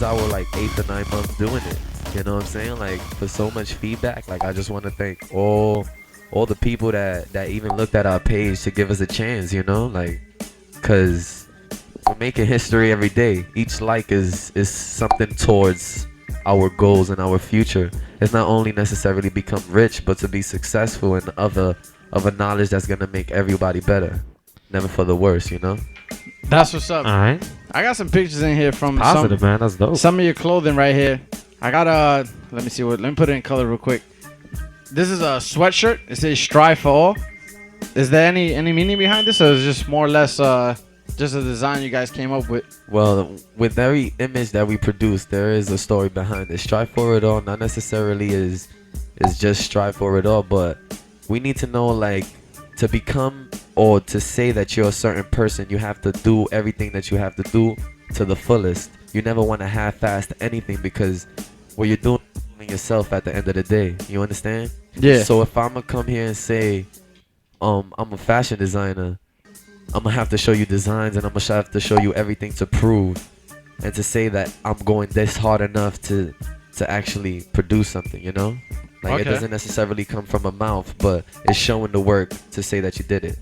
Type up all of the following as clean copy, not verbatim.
our like 8 to 9 months doing it. You know what I'm saying? Like for so much feedback. Like I just want to thank all the people that even looked at our page to give us a chance. You know, like because we're making history every day. Each like is something towards our goals and our future. It's not only necessarily become rich, but to be successful in other knowledge that's gonna make everybody better. Never for the worse, you know. That's what's up. All right. I got some pictures in here from Positive, man. That's dope. some of your clothing right here. I got let me see let me put it in color real quick. This is a sweatshirt. It says "Strive for All." Is there any meaning behind this, or is it just more or less just a design you guys came up with? Well, with every image that we produce, there is a story behind it. Strive for it all, not necessarily is just strive for it all, but we need to know, like, to become or to say that you're a certain person, you have to do everything that you have to do to the fullest. You never want to half-ass anything, because what you're doing is yourself at the end of the day. You understand? Yeah. So if I'm gonna come here and say, I'm a fashion designer, I'm gonna have to show you designs, and I'm gonna have to show you everything to prove and to say that I'm going this hard enough to actually produce something, you know? Like, Okay. it doesn't necessarily come from a mouth, but it's showing the work to say that you did it.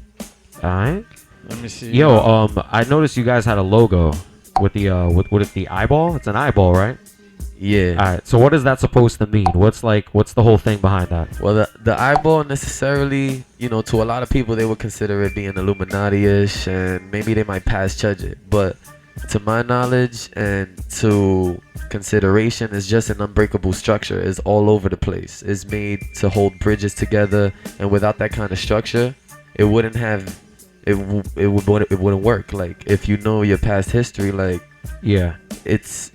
All right. Let me see. Yo, I noticed you guys had a logo with the with the eyeball. It's an eyeball, right? Yeah. All right. So what is that supposed to mean? What's the whole thing behind that? Well, the eyeball necessarily, you know, to a lot of people, they would consider it being Illuminati-ish, and maybe they might pass judge it. But to my knowledge and to consideration, it's just an unbreakable structure. It's all over the place. It's made to hold bridges together, and without that kind of structure, it wouldn't have, it wouldn't work. Like, if you know your past history, like, Yeah. it's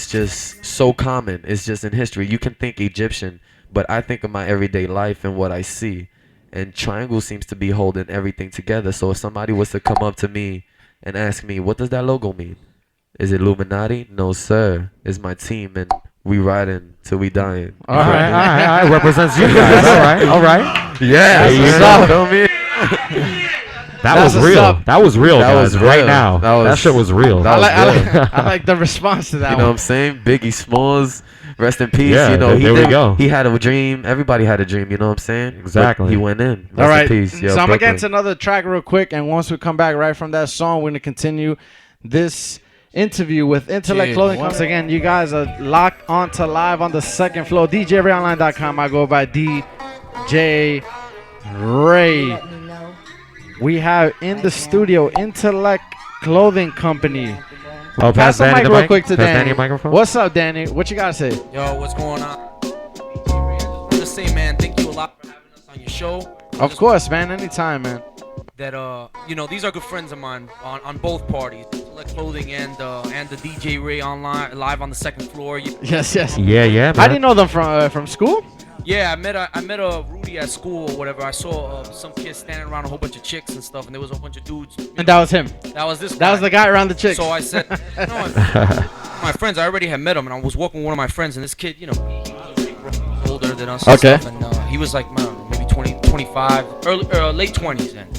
just so common. It's just in history. You can think Egyptian, but I think of my everyday life and what I see. And triangle seems to be holding everything together. So if somebody was to come up to me and ask me, what does that logo mean? Is it Illuminati? No, sir. It's my team, and we riding till we dying. All right. All right. Represents you guys. All right. All right. Yeah, There you you go. feel me? That That's was what's real. up. That was real, That guys. was Right real. now. That That was- shit was real. that was I like the response to that You know what one. I'm saying? Biggie Smalls, rest in peace. Yeah, you know, there we go. He had a dream. Everybody had a dream. You know what I'm saying? But Exactly. he went in. Rest All right. in peace. Yo, So I'm gonna get Brooklyn. into another track real quick, and once we come back right from that song, we're gonna continue this interview with Intellect Yeah. Clothing. Once again, you guys are locked onto live on the second floor. DJRayOnline.com. I go by DJ Ray. We have in the studio Intellect Clothing Company. Oh, Pass the Danny mic real mic. quick to Pass Danny. a microphone. What's up, Danny? What you gotta say? Yo, what's going on? I just want to say, man, thank you a lot for having us on your show. Of course, man. Anytime, man. That you know, these are good friends of mine on both parties, Intellect Clothing and the DJ Ray online live on the second floor. Yes, yes. Yeah, yeah, man. I didn't know them from school. Yeah, I met a Rudy at school or whatever. I saw some kids standing around a whole bunch of chicks and stuff, and there was a whole bunch of dudes. And that was him. That was this. That was the guy around the chicks. So I said, no, my friends, I already had met him, and I was walking with one of my friends, and this kid, you know, he was older than us. Okay. And, stuff, and he was like, maybe 20, 25, late 20s, and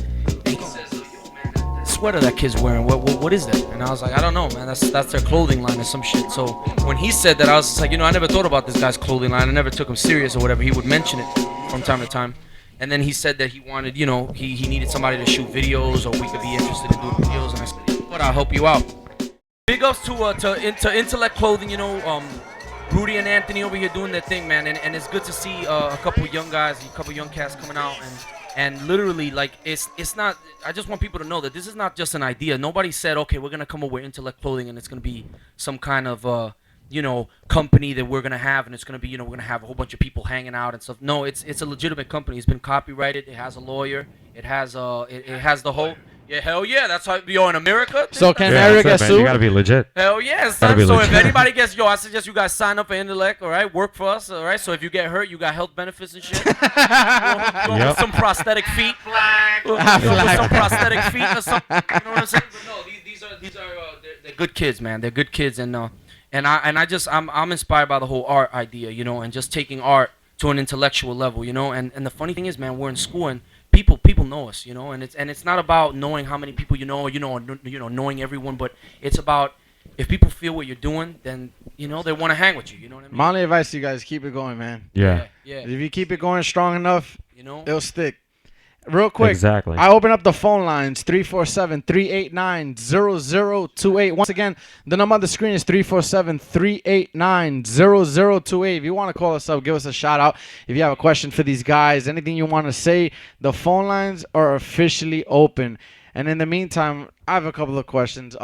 he says, "Yo, man, that sweater that kid's wearing, what is that?" And I was like, "I don't know, man. That's their clothing line or some shit." So when he said that, I was just like, you know, I never thought about this guy's clothing line. I never took him serious or whatever. He would mention it from time to time. And then he said that he wanted, you know, he needed somebody to shoot videos, or we could be interested in doing videos. And I said, you know what, I'll help you out. Big ups to Intellect Clothing, you know, Rudy and Anthony over here doing their thing, man. And it's good to see a couple young guys, a couple young cats coming out. And literally, like, it's not, I just want people to know that this is not just an idea. Nobody said, okay, we're going to come up with Intellect Clothing, and it's going to be some kind of, you know, company that we're gonna have, and it's gonna be, you know, we're gonna have a whole bunch of people hanging out and stuff. No, it's a legitimate company. It's been copyrighted. It has a lawyer. It has it has the whole. Yeah, hell yeah, that's how you're in America. So can Yeah, Mario that's get it, man. You sued? gotta be legit. Hell yeah, Gotta son. be So legit. if anybody gets, I suggest you guys sign up for Intellect, all right? Work for us, all right? So if you get hurt, you got health benefits and shit. Go Yep. with some prosthetic feet. Go with some prosthetic feet or something. You know what I'm saying? But no, these are they're good kids, man. They're good kids, and I'm inspired by the whole art idea, you know, and just taking art to an intellectual level, you know. And the funny thing is, man, we're in school and people know us, you know, and it's not about knowing how many people you know, knowing everyone, but it's about if people feel what you're doing, then they want to hang with you. You know what I mean? My only advice to you guys: keep it going, man. Yeah. Yeah. If you keep it going strong enough, You know. it'll stick. Real quick, Exactly. I open up the phone lines 347-389-0028. Once again, the number on the screen is 347-389-0028. If you want to call us up, give us a shout out. If you have a question for these guys, anything you want to say, the phone lines are officially open. And in the meantime, I have a couple of questions.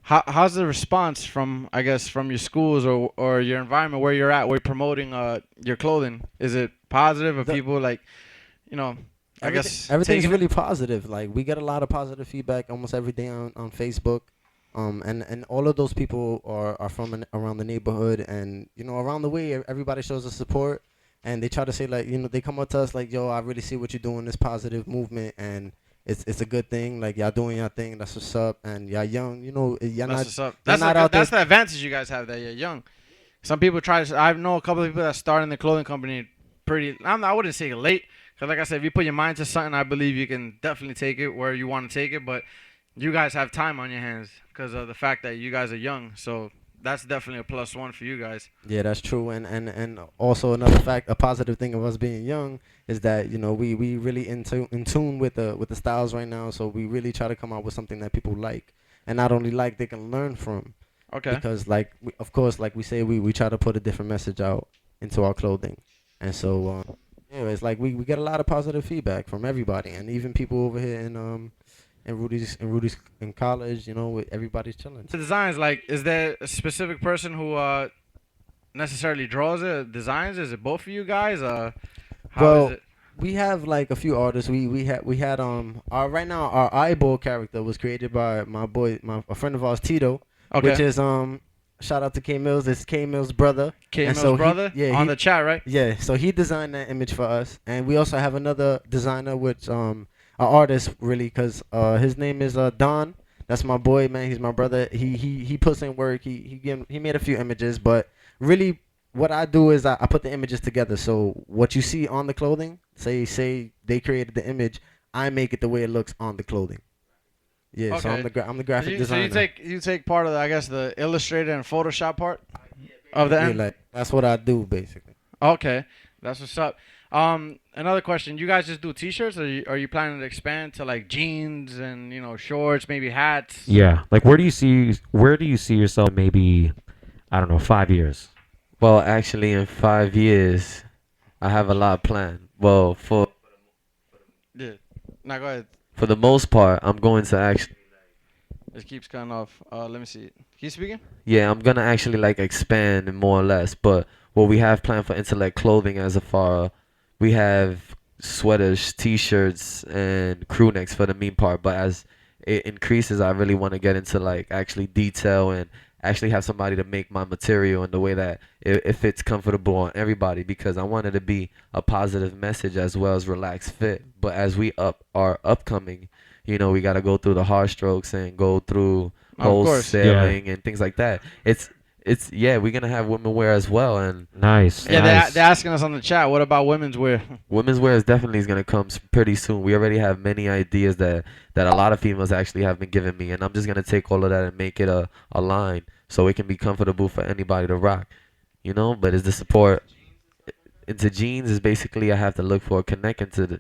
How's the response from, I guess, from your schools or your environment where you're at, where you're promoting your clothing? Is it positive? Are people like, I guess everything's taking it? really positive. Like we get a lot of positive feedback almost every day on Facebook. And all of those people are from around the neighborhood and around the way. Everybody shows us support, and they try to say like they come up to us like, yo, I really see what you're doing, this positive movement, and it's a good thing. Like y'all doing your thing, that's what's up, and y'all young, y'all That's not. what's up. They're That's not the, out that's there. the advantage you guys have that you're young. Some people try to. I know a couple of people that start in the clothing company pretty. I wouldn't say late, because like I said, if you put your mind to something, I believe you can definitely take it where you want to take it. But you guys have time on your hands because of the fact that you guys are young. So that's definitely a +1 for you guys. Yeah, that's true. And also another fact, a positive thing of us being young is that we really in tune with the styles right now. So we really try to come out with something that people like, and not only like, they can learn from. Okay. Because of course, like we say, we try to put a different message out into our clothing, and so it's like we get a lot of positive feedback from everybody, and even people over here in Rudy's in college. Everybody's chilling. The designs, like, is there a specific person who necessarily draws it, designs? Is it both of you guys? How Well, is it? we have like a few artists. We had our right now our eyeball character was created by a friend of ours, Tito, Okay. which is shout out to K Mills. It's K Mills' brother. K and Mills' so brother on the chat, right? Yeah, so he designed that image for us, and we also have another designer, which an artist really, because his name is Don. That's my boy, man. He's my brother. He puts in work. He made a few images, but really, what I do is I put the images together. So what you see on the clothing, say they created the image, I make it the way it looks on the clothing. Yeah, so Okay. I'm the graphic So designer. you take part of the, I guess, the Illustrator and Photoshop part of the Yeah, end. like that's what I do basically. Okay, that's what's up. Another question: you guys just do T-shirts, or are you planning to expand to like jeans and shorts, maybe hats? Yeah. Like where do you see yourself maybe, I don't know, 5 years? Well, actually, in 5 years, I have a lot planned. Well, Yeah. Now go ahead. for the most part, I'm going to actually, It keeps cutting off. Let me see. Keep speaking. yeah, I'm gonna actually like expand more or less. But what we have planned for Intellect Clothing as a far, we have sweaters, t-shirts, and crew necks for the mean part. But as it increases, I really want to get into like actually detail and actually have somebody to make my material in the way that it fits comfortable on everybody, because I want it to be a positive message as well as relaxed fit. But as we are upcoming, we got to go through the hard strokes and go through Of course. wholesaling and things like that. It's yeah, we're gonna have women wear as well, and Nice. Yeah, nice. they're asking us on the chat. What about women's wear? women's wear is definitely gonna come pretty soon. We already have many ideas that a lot of females actually have been giving me, and I'm just gonna take all of that and make it a line so it can be comfortable for anybody to rock. But it's the support into jeans is basically I have to look for a connect into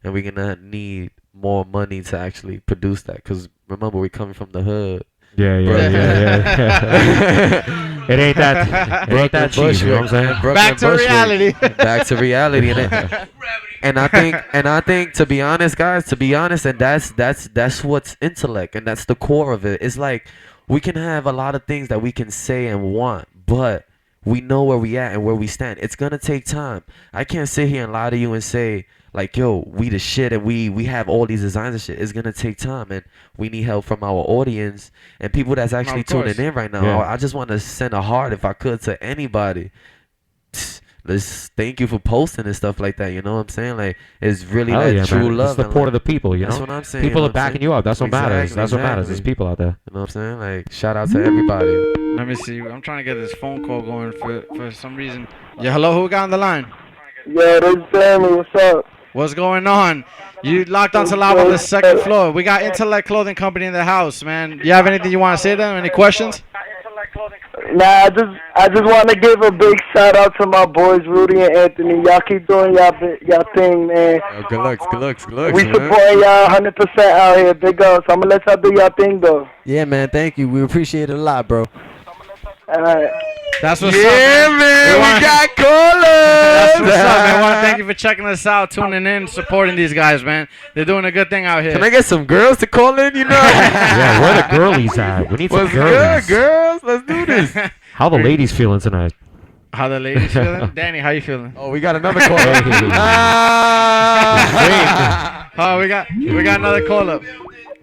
and we're gonna need more money to actually produce that, because remember, we're coming from the hood. Yeah, yeah, yeah, yeah. It ain't that cheap. You know what I'm saying? Brooklyn Back to Bushwick. reality. Back to reality, and I think to be honest, guys, and that's what's intellect, and that's the core of it. It's like we can have a lot of things that we can say and want, but we know where we at and where we stand. It's gonna take time. I can't sit here and lie to you and say like, yo, we the shit and we have all these designs and shit. It's gonna take time, and we need help from our audience and people that's actually Of course. tuning in right now. Yeah. I just want to send a heart, if I could, to anybody. Let's thank you for posting and stuff like that. You know what I'm saying? Like, it's really Hell that yeah, true man. love. It's the and, support like, of the people, you that's know? what I'm saying. People you know are backing you up. That's what matters. That's what matters. There's exactly. people out there. You know what I'm saying? Like, shout out to everybody. Let me see. I'm trying to get this phone call going for some reason. Yeah, hello. Who got on the line? Yo, this is Sammy. What's up? What's going on? You locked onto live on the second floor. We got Intellect Clothing Company in the house, man. You have anything you want to say to them? Any questions? Nah, I just want to give a big shout out to my boys Rudy and Anthony. Y'all keep doing y'all thing, man. Yo, good looks, good looks, good looks, We man. supporting y'all 100% out here. Big ups. I'm gonna let y'all do y'all thing though. Yeah, man. Thank you. We appreciate it a lot, bro. All right. That's what's Yeah, up, man. man, wanna- we got That's callers. what's up, man. I want to thank you for checking us out, tuning in, supporting these guys, man. They're doing a good thing out here. Can I get some girls to call in? You know. Yeah, where the girlies at? We need some What's girlies. good, girls? Let's do this. How the ladies feeling tonight? How the ladies feeling? Danny, how you feeling? Oh, we got another caller. Oh, we got another call up.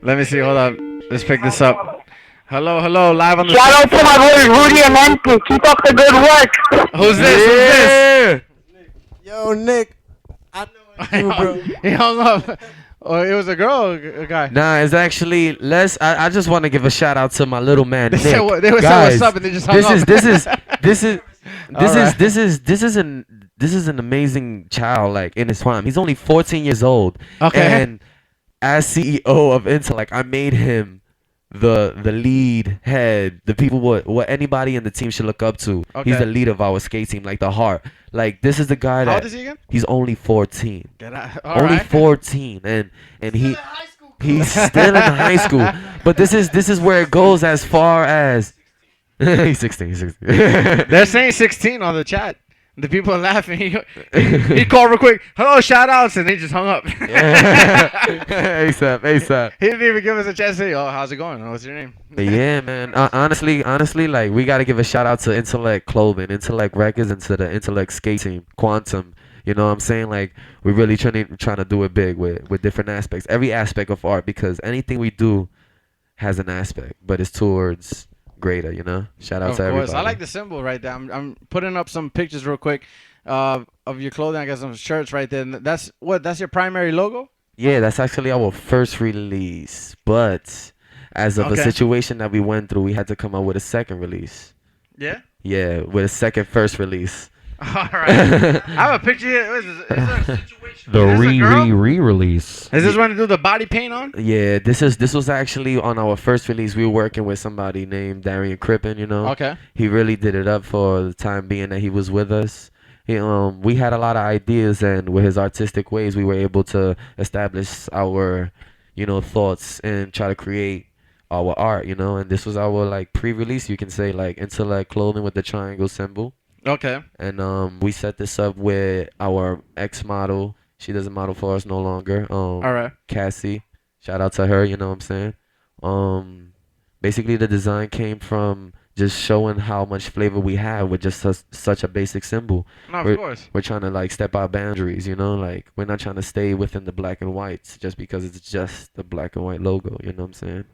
Let me see. Hold up. Let's pick this up. Hello, live on the. Shout out to my boys Rudy and Anthony. Keep up the good work. Who's this? Yo, Nick. I know it's you, bro. He hung up. Oh, it was a girl or a guy? Nah, it's actually less. I just want to give a shout out to my little man. They Nick. said what? They were saying Guys, what's up and they just hung this up. is this is this is Alright. this is an amazing child, like in his prime. He's only 14 years old. Okay. And as CEO of Intellect, I made him the lead head, the people what anybody in the team should look up to. He's Okay. the leader of our skate team, like the heart. Like this is the guy How that old is he again? he's only 14. Get out. Only 14, and he's still in high school. But this is where it goes as far as he's 16. He's 16. They're saying 16 on the chat. The people are laughing. He called real quick. Hello, shout outs, and he just hung up. ASAP. He didn't even give us a chance to say, "Oh, how's it going? What's your name?" Yeah, man. Honestly, like we gotta give a shout out to Intellect Clothing, Intellect Records, and to the Intellect Skate Team, Quantum. You know what I'm saying? Like we're really trying to do it big with different aspects, every aspect of art, because anything we do has an aspect, but it's towards greater. You know. Shout out Of to course, everybody. I like the symbol right there. I'm putting up some pictures real quick of your clothing. I got some shirts right there. And that's your primary logo. Yeah, that's actually our first release, but as of a Okay. situation that we went through, we had to come out with a second release. Yeah. Yeah, with a first release. All right. I have a picture here. What is this? Is there a situation? The Is this a girl? re-release. Is this when to do the body paint on? Yeah, this was actually on our first release. We were working with somebody named Darian Crippen, you know. Okay. He really did it up for the time being that he was with us. We had a lot of ideas, and with his artistic ways, we were able to establish our, thoughts and try to create our art, and this was our like pre-release, you can say, like Intellect Clothing with the triangle symbol. Okay. And we set this up with our ex-model. She doesn't model for us no longer. All right. Cassie, shout out to her. You know what I'm saying? Basically the design came from just showing how much flavor we have with just such a basic symbol. No, of course. We're trying to like step our boundaries. Like we're not trying to stay within the black and whites just because it's just the black and white logo. You know what I'm saying?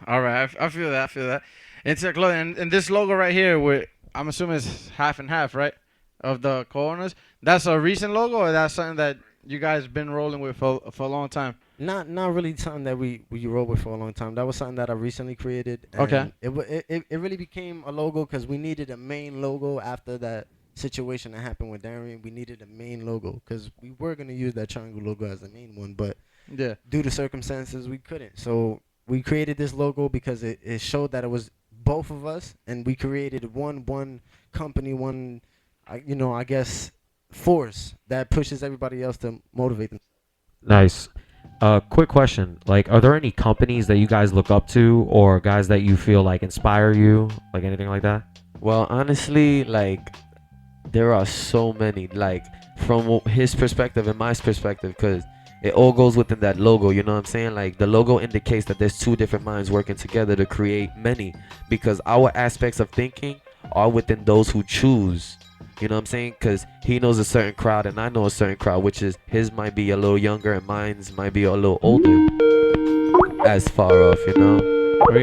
All right. I feel that. It's a clothing, and this logo right here, I'm assuming it's half and half, right? Of the corners. That's a recent logo, or that's something that you guys been rolling with for a long time? Not really something that we rolled with for a long time. That was something that I recently created. And Okay. It really became a logo because we needed a main logo after that situation that happened with Darian. We needed a main logo because we were gonna use that triangle logo as the main one, but Yeah. due to circumstances we couldn't. So we created this logo because it showed that it was both of us, and we created one company, I guess force that pushes everybody else to motivate them. Nice. Quick question. Like, are there any companies that you guys look up to, or guys that you feel like inspire you, like anything like that? Well, honestly, like there are so many, like from his perspective and my perspective, because it all goes within that logo. You know what I'm saying? Like the logo indicates that there's two different minds working together to create many, because our aspects of thinking are within those who choose. You know what I'm saying? Because he knows a certain crowd and I know a certain crowd, which is his might be a little younger and mine's might be a little older as far off, We got